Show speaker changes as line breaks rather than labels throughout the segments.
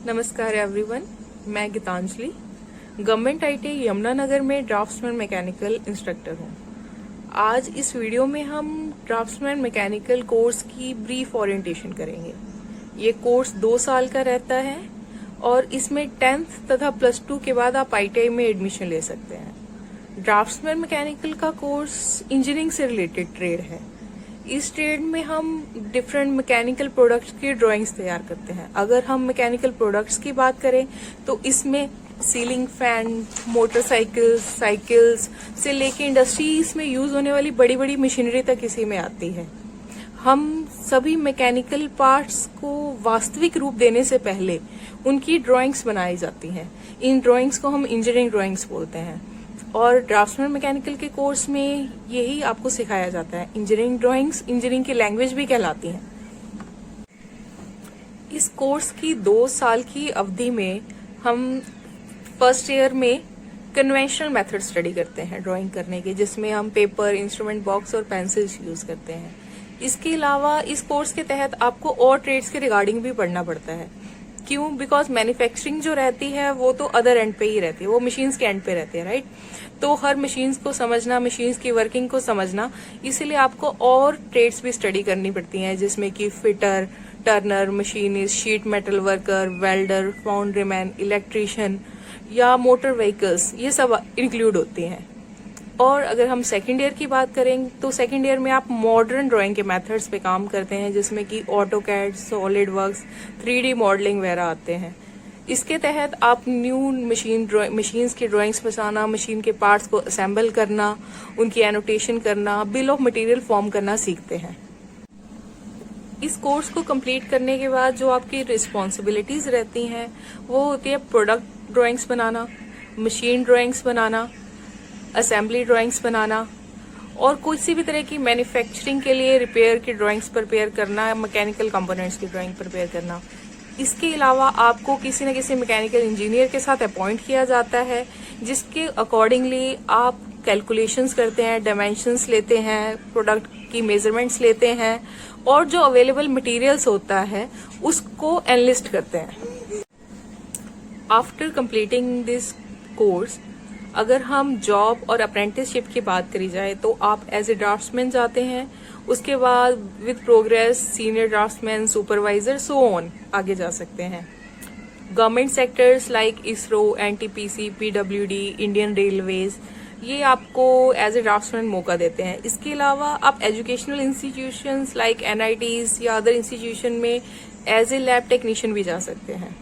नमस्कार एवरीवन, मैं Geetanjali government ITI Yamunanagar में ड्राफ्ट्समैन मैकेनिकल इंस्ट्रक्टर हूँ। आज इस वीडियो में हम ड्राफ्ट्समैन मैकेनिकल कोर्स की ब्रीफ ओरिएंटेशन करेंगे। ये कोर्स 2 साल का रहता है और इसमें 10th तथा +2 के बाद आप आईटीआई में एडमिशन ले सकते हैं। ड्राफ्ट्समैन मैकेनिकल का कोर्स इंजीनियरिंग से रिलेटेड ट्रेड है। इस ट्रेड में हम डिफरेंट मैकेनिकल प्रोडक्ट्स की ड्राइंग्स तैयार करते हैं। अगर हम मैकेनिकल प्रोडक्ट्स की बात करें तो इसमें सीलिंग फैन, मोटरसाइकिल, साइकिल्स से लेके इंडस्ट्रीज में यूज होने वाली बड़ी बड़ी मशीनरी तक इसी में आती है। हम सभी मैकेनिकल पार्ट्स को वास्तविक रूप देने से पहले उनकी ड्राइंग्स बनाई जाती हैं। इन ड्राइंग्स को हम इंजीनियरिंग ड्राइंग्स बोलते हैं और ड्राफ्ट्समैन मैकेनिकल के कोर्स में यही आपको सिखाया जाता है। इंजीनियरिंग ड्राइंग्स इंजीनियरिंग की लैंग्वेज भी कहलाती हैं। इस कोर्स की 2 साल की अवधि में हम फर्स्ट ईयर में कन्वेंशनल मेथड स्टडी करते हैं ड्राइंग करने के, जिसमें हम पेपर, इंस्ट्रूमेंट बॉक्स और पेंसिल्स यूज करते हैं। इसके अलावा इस कोर्स के तहत आपको और ट्रेड्स के रिगार्डिंग भी पढ़ना पड़ता है। क्यों? बिकॉज मैन्युफैक्चरिंग जो रहती है वो तो अदर एंड पे ही रहती है, वो मशीन्स के एंड पे रहती है, राइट? तो हर मशीन्स को समझना, मशीन्स की वर्किंग को समझना, इसीलिए आपको और ट्रेड्स भी स्टडी करनी पड़ती हैं, जिसमें कि fitter, turner, machinist, sheet metal worker, welder, foundryman, electrician या मोटर व्हीकल्स, ये सब इंक्लूड होती हैं। और अगर हम सेकेंड ईयर की बात करें तो सेकेंड ईयर में आप मॉडर्न ड्राइंग के मेथड्स पे काम करते हैं, जिसमें कि AutoCAD, solid works, 3D modelling वगैरह आते हैं। इसके तहत आप न्यू मशीन्स की ड्राइंग्स बनाना, मशीन के पार्ट्स को असेंबल करना, उनकी एनोटेशन करना, बिल ऑफ मटेरियल फॉर्म करना सीखते हैं। इस कोर्स को कंप्लीट करने के बाद जो आपकी रिस्पॉन्सिबिलिटीज रहती हैं वो होती है प्रोडक्ट ड्राइंग्स बनाना, मशीन ड्राइंग्स बनाना, असेंबली ड्राइंग्स बनाना और किसी भी तरह की मैन्युफैक्चरिंग के लिए रिपेयर की ड्राइंग्स प्रिपेयर करना, मैकेनिकल कंपोनेंट्स की ड्राइंग प्रिपेयर करना। इसके अलावा आपको किसी न किसी मैकेनिकल इंजीनियर के साथ अपॉइंट किया जाता है, जिसके अकॉर्डिंगली आप कैलकुलेशंस करते हैं, डायमेंशंस लेते हैं, प्रोडक्ट की मेजरमेंट्स लेते हैं और जो अवेलेबल मटेरियल्स होता है उसको एनलिस्ट करते हैं। आफ्टर कंप्लीटिंग दिस कोर्स, अगर हम जॉब और अप्रेंटिसशिप की बात करी जाए तो आप एज ए ड्राफ्ट्समैन जाते हैं। उसके बाद with progress senior draughtsman, supervisor, so on आगे जा सकते हैं। Government sectors like ISRO, NTPC, PWD, Indian railways, ये आपको एज ए ड्राफ्ट्समैन मौका देते हैं। इसके अलावा आप एजुकेशनल इंस्टीट्यूशंस लाइक एनआईटीज या अदर इंस्टीट्यूशन में एज ए लैब टेक्नीशियन भी जा सकते हैं।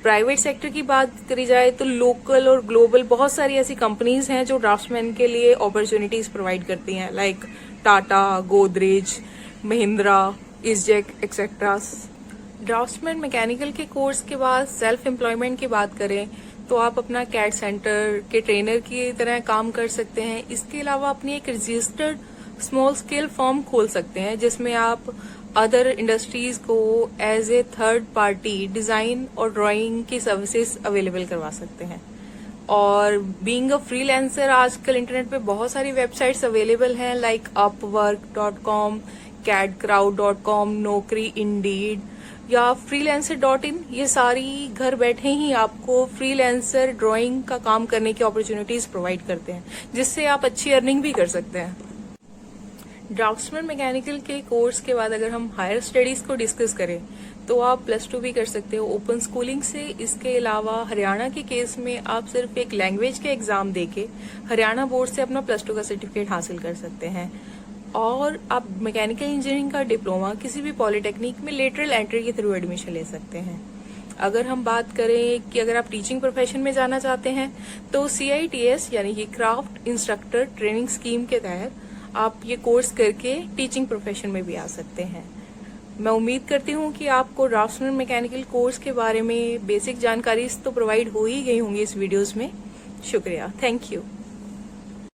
प्राइवेट सेक्टर की बात करी जाए तो लोकल और ग्लोबल बहुत सारी ऐसी कंपनीज हैं जो ड्राफ्ट्समैन के लिए अपॉर्चुनिटीज प्रोवाइड करती हैं, like Tata, Godrej, Mahindra, ISGEC etcetera. Draughtsman mechanical के कोर्स के बाद सेल्फ एम्प्लॉयमेंट की बात करें तो आप अपना कैड सेंटर के ट्रेनर की तरह काम कर सकते हैं। इसके अलावा अपनी एक रजिस्टर्ड स्मॉल स्केल फर्म खोल सकते हैं, जिसमें आप अदर इंडस्ट्रीज को as a third party design और ड्राइंग की सर्विसेज अवेलेबल करवा सकते हैं। और बीइंग अ फ्रीलांसर, आजकल इंटरनेट पे बहुत सारी वेबसाइट्स अवेलेबल हैं, लाइक upwork.com, cadcrowd.com, नौकरी, इंडीड या freelancer.in। ये सारी घर बैठे ही आपको फ्रीलांसर ड्राइंग का काम करने की अपॉर्चुनिटीज प्रोवाइड करते हैं, जिससे आप अच्छी अर्निंग भी कर सकते हैं। ड्राफ्ट्समैन मैकेनिकल के कोर्स के बाद अगर हम हायर स्टडीज को डिस्कस करें तो आप +2 भी कर सकते हो ओपन स्कूलिंग से। इसके अलावा हरियाणा के केस में आप सिर्फ एक लैंग्वेज के एग्जाम देके हरियाणा बोर्ड से अपना +2 का सर्टिफिकेट हासिल कर सकते हैं। और आप मैकेनिकल इंजीनियरिंग का डिप्लोमा किसी भी पॉलिटेक्निक में लेटरल एंट्री के थ्रू एडमिशन ले सकते हैं। अगर हम बात करें कि अगर आप टीचिंग प्रोफेशन में जाना चाहते हैं तो CITS यानी कि क्राफ्ट इंस्ट्रक्टर ट्रेनिंग स्कीम के तहत आप ये कोर्स करके टीचिंग प्रोफेशन में भी आ सकते हैं। मैं उम्मीद करती हूँ कि आपको ड्राफ्ट्समैन मैकेनिकल कोर्स के बारे में बेसिक जानकारी तो प्रोवाइड हो ही गई होंगी इस वीडियोस में। शुक्रिया, थैंक यू।